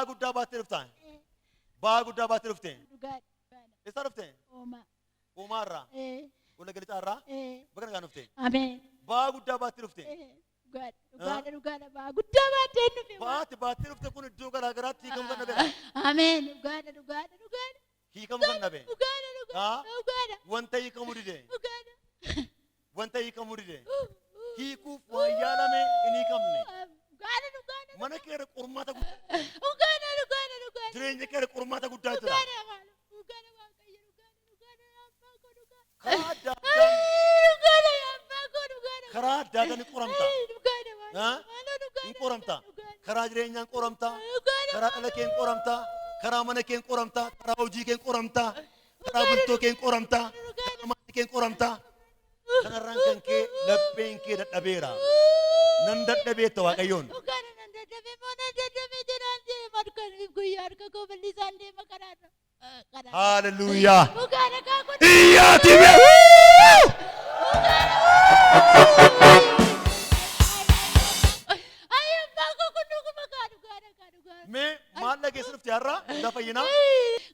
guddaa baattee dhuftaa? Baa guddaa baattee dhuftee? Eessa dhuftee? Uumaarraa? Walla Galixaarraa? Bakka nagaan dhuftee? Ameen. Baa guddaa baattee dhuftee? Dhugaadha baa guddaa baattee dhufe. Baattee dhufte kun iddoo garaa garaatti hiikamuu kan dhabe. Ameen. Dhugaadha. Hiikamuu kan dhabe. Dhugaadha. Wanta hiikamuu dide. Dhugaadha. Wanta hiikamuu dide. Hiikuuf waan yaalame hin hiikamne. Dhugaadha. Mana keera qormaata guddaa. Dhugaadha. Jireenya keera qormaata guddaa jira. Dhugaadha. Karaa adda addaan hin qoramta. Hin qoramta. Karaa jireenyaa hin qoramta. Karaa dhala kee hin qoramta. Karaa mana kee hin qoramta. Karaa hojii kee hin qoramta. Karaa bultoo kee hin qoramta. Karaa maatii kee hin qoramta. Kanarraan kan kee lapheen kee dadhabeera. Nan dadhabeetta Waaqayyoon. Hallelujah. Iyyaati mee. Mee maal dhageessu dhufte har'a? Hundaa fayyinaa?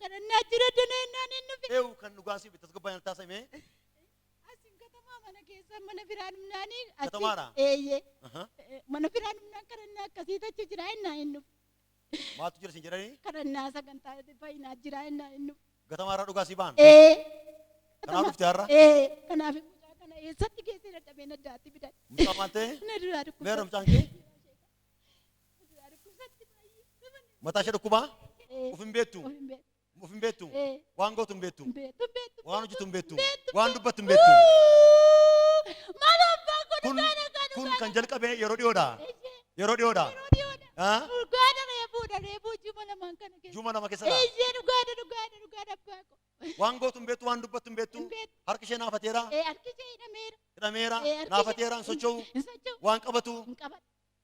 Kadhannaa jira dandeennaan hin dhufe. Eewu kan dhugaasii bitas gabbaayaan taasifame. Asin katamaa mana keessa mana biraan humnaanii. Katamaadha? Eeyyee. Mana biraan humnaan kadhannaa akkasii tachi jira innaa hin dhufe. Maatu jira sin jedhanii? Kadhannaa sagantaa fayyinaa jira innaa hin dhufe. Katamaarraa dhugaasii ba'an? Kanaaf dhufte har'a? Kanaaf mucaa kana eessatti geessee dadhabeen addaatti bitan. Mucaa maal ta'e? Na duraa dhukkubsa. Meera mucaan kee? Mataa ishee dhukkubaa? Uf hin beektu? Uf hin beektu? Waan gootu hin beektu? Waan hojjetu hin beektu? Waan dubbattu hin beektu? Kun kan jalqabe yeroo dhiyoodha? Yeroo dhiyoodha? Reebuu juma lamaan kana keessa. Juma lama keessadha? Dhugaadha abbaa ko. Waan gootu hin beektu? Waan dubbattu hin beektu? Harki ishee naafateera? Harki ishee hidhameera. Hidhameera? Naafateera? Hin socho'u? Waan qabatu?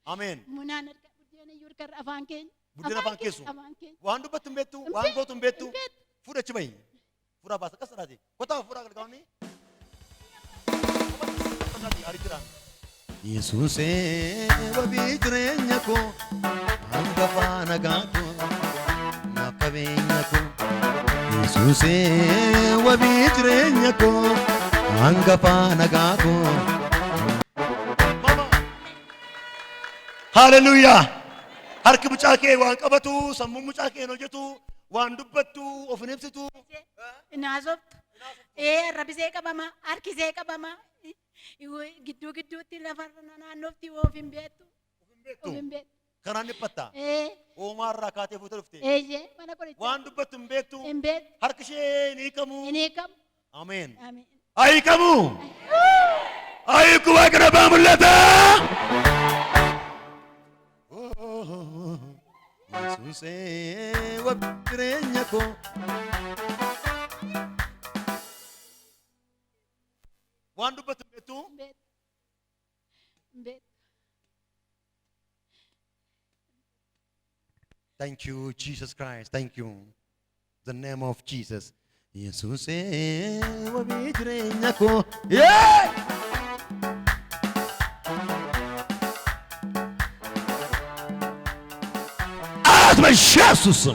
Ameen. Munaan harka buddeena iyyuu harka afaan keenya. Buddeena afaan keessu? Waan dubbattu hin beektu? Waan gootu hin beektu? Fuudha achi bahi. Fuudha baasa akkas jedhaati. Kotaa fuudhaa galgalamni. Yesuusee wabii jireenya koo hangafaa nagaa koo naaf qabeenya koo. Yesuusee wabii jireenya koo hangafaa nagaa koo. Hallelujah. Harki mucaa kee waan qabatu, sammuu mucaa kee hojjetu, waan dubbattu, of hin ibsitu. Naasoftu. Rabbisee qabama, harkisee qabama. Gidduu lafarra naannofti of hin beektu. Kanaan dhiphatta. Uumaarraa kaatee fuutee dhufte. Mana qorichaa. Waan dubbattu hin beektu. Hin beektu. Harki ishee ni hiikamu. Hin hiikamu. Ameen. Ameen. Hiikamu. Hiiku Waaqa namaa mul'ata. Yesuusee wabii jireenya koo. Waan dubbattu hin beektu. Thank you, Jesus Christ. Thank you. The name of Jesus. Yesuusee wabii jireenya koo. Jesus.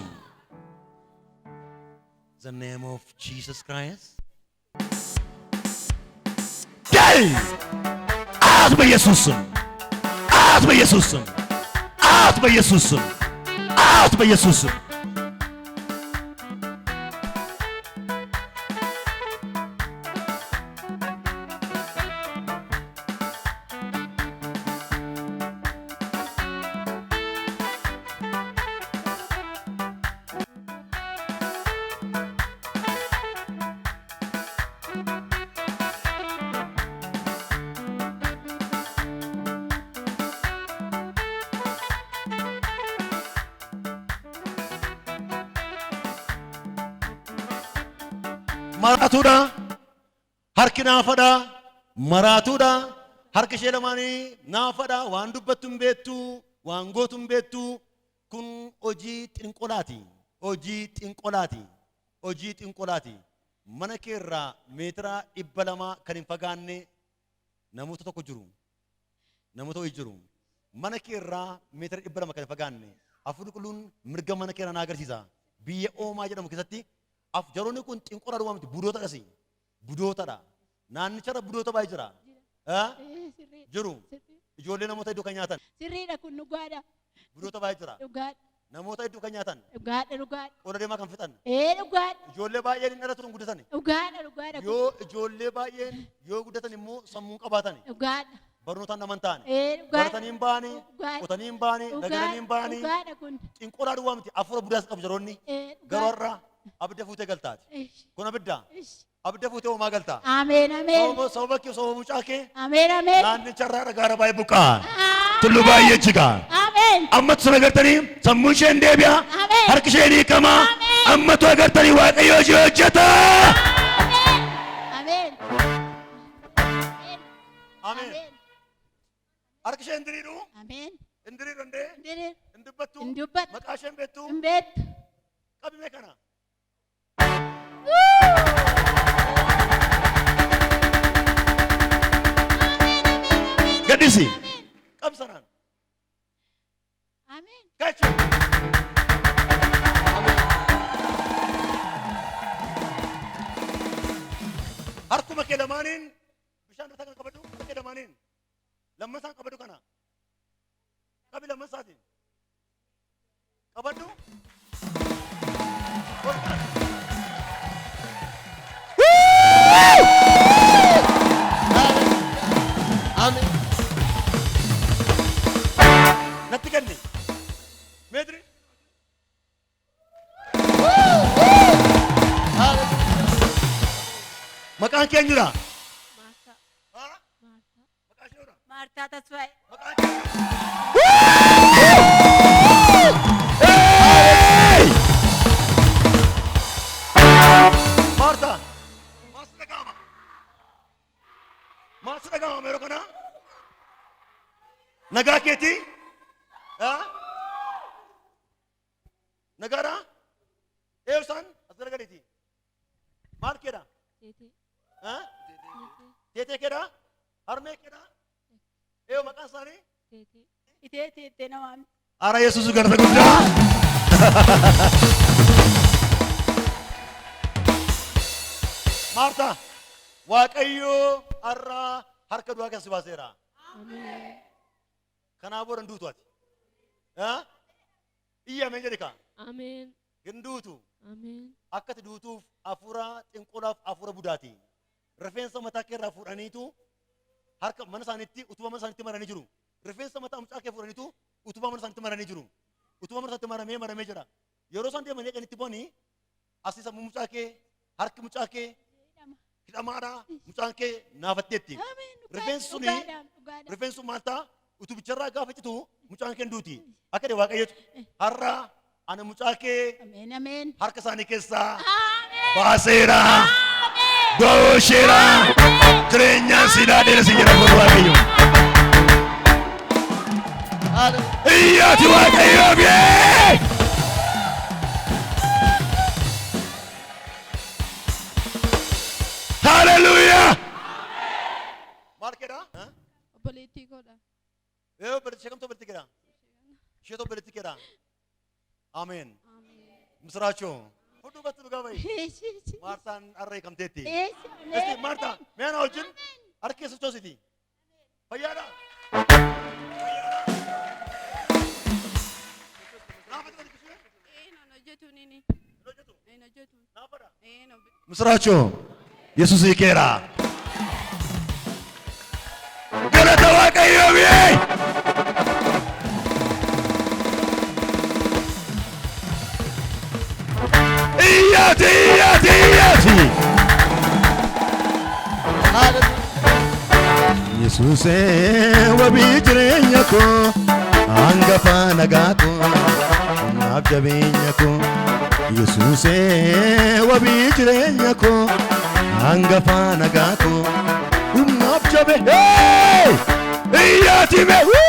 The name of Jesus Christ. Out by Jesus. Out by Jesus. Out by Jesus. Out by Jesus. Maratuudha. Harki naafadha. Maratuudha. Harki ishee lamaanii naafadha. Waan dubbattu hin beektu. Waan gootu hin beektu. Kun hojii xinqolaati. Hojii xinqolaati. Hojii xinqolaati. Mana keerraa meetira 200 kan hin fagaanne namoota tokko jiru. Namoota ho'i jiru. Mana keerraa meetira 200 kan hin fagaanne Afur kulun mirga mana kira nagar sisa. Biye oma aja namu kisati. Af jarone kun tingkora ruam itu budota kasih. Budota dah. Nan cara budota bayi cara. Juru. Ijoollee namoota hedduu kan nyaatan. Sirriidha kun dhugaadha. Budota baay'ee jira. Dhugaadha. Namoota hedduu kan nyaatan. Dhugaadha dhugaadha. Ola deemaa kan fixan. Dhugaadha. Ijoollee baay'een hin dhalatu guddatan. Dhugaadha dhugaadha. Yoo ijoollee baay'een yoo guddatan immoo sammuu qabaatan. Dhugaadha. Barnootaan naman taane. Dhugaadha. Baratanii hin baane, qotanii hin baane, dagalanii hin baane. Dhugaadha kun. Xinqoodhaa duwwaa miti afura budaas qabu jiroonni. Garuu har'a abidda fuutee galtaati. Kun abidda. Abidda fuutee homaa galtaa. Ameen ameen. Sababa kee sababa mucaa kee. Ameen ameen. Naannicha irraa gaara baay'ee buqqaa. Tullu baay'ee jigaa. Ameen. Ammatu sana agartanii sammuun isheen deebi'a. Harki isheen hiikama. Ammatu agartanii waaqayyo hojii hojjeta. Ameen. Ameen. Harki isheen diriiru. Ameen. Indiriiru ndee. Indiriiru. Indubbattu. Indubbattu. Maqaa isheen beektu. Indbeettu. Qabime kana. Gadisi. Qabsanaan. Ameen. Gachi. Harkuma kee lamaaniin bishaan irraa kan qabadhu harka kee lamaaniin lammasaan qabadhu kana qabi lammasaatiin qabadhu. Amen. Natti kenni. Meetri. Maqaan kee eenyudha? Maartaa. Maartaa. Maqaan ishee eenyudha? Maartaa Tasfaayee. Maqaan kee Maartaa. Maas dhaga'ama. Maas dhaga'ama yeroo kana. Nagaa keetii? Nagaadhaa? Eebsaan as gargariiti. Maal keedha? Teetee keedha? Harmee keedha? Eeyo maqaan isaanii? Teetee namaan. Ara Yesuus garta guddaa. Maartaa, Waaqayyo har'a harka du'aa kan si baaseera. Kanaaf booda hin duutu ati. Iyya ameen jedhi kaa. Ameen. Hin duutu. Ameen. Akka ati duutuuf hafuura xinqolaaf hafuura budaati. Rifeensa mataa kee irraa fuudhaniitu harka mana isaaniitti utubaa mana isaaniitti maranii jiru. Rifeensa mataa mucaa kee fuudhaniitu utubaa mana isaaniitti maranii jiru. Utubaa mana isaaniitti maramee jira. Yeroo isaan deemanii kan itti bu'anii asii sammuu mucaa kee harki mucaa kee hidhamaadha mucaan kee naafatteetti. Rifeensi suni rifeensi sun maal ta'a utubicharraa gaafa citu mucaan kee duuti. Akka de waaqayyotu har'a ana mucaa kee harka isaanii keessaa baaseera. Dooshera jireenyaan siidaa dheeraa si jedha kun waaqayyo. Iyyaati waaqayyo biyee. Hallelujah. Maal kedha? Obboleettii godha. Obboleettii sheekamtu obboleettii kedha. Sheetu obboleettii kedha. Ameen. Misraachoo. Fudhu battu dhugaa bayi. Maartaan harree kamteetti. Esti Maartaa meena wajjin harka keessa sochoositi. Fayyaadha. Misraachoo. Yesuus hiikeera. Galata waaqayyoo biyee. Iyyaati. Yesuusee wabii jireenya koo hangafa nagaa koo naaf jabeenya koo. Yesuusee wabii jireenya koo hangafa nagaa koo naaf jabe. Iyyaati mee.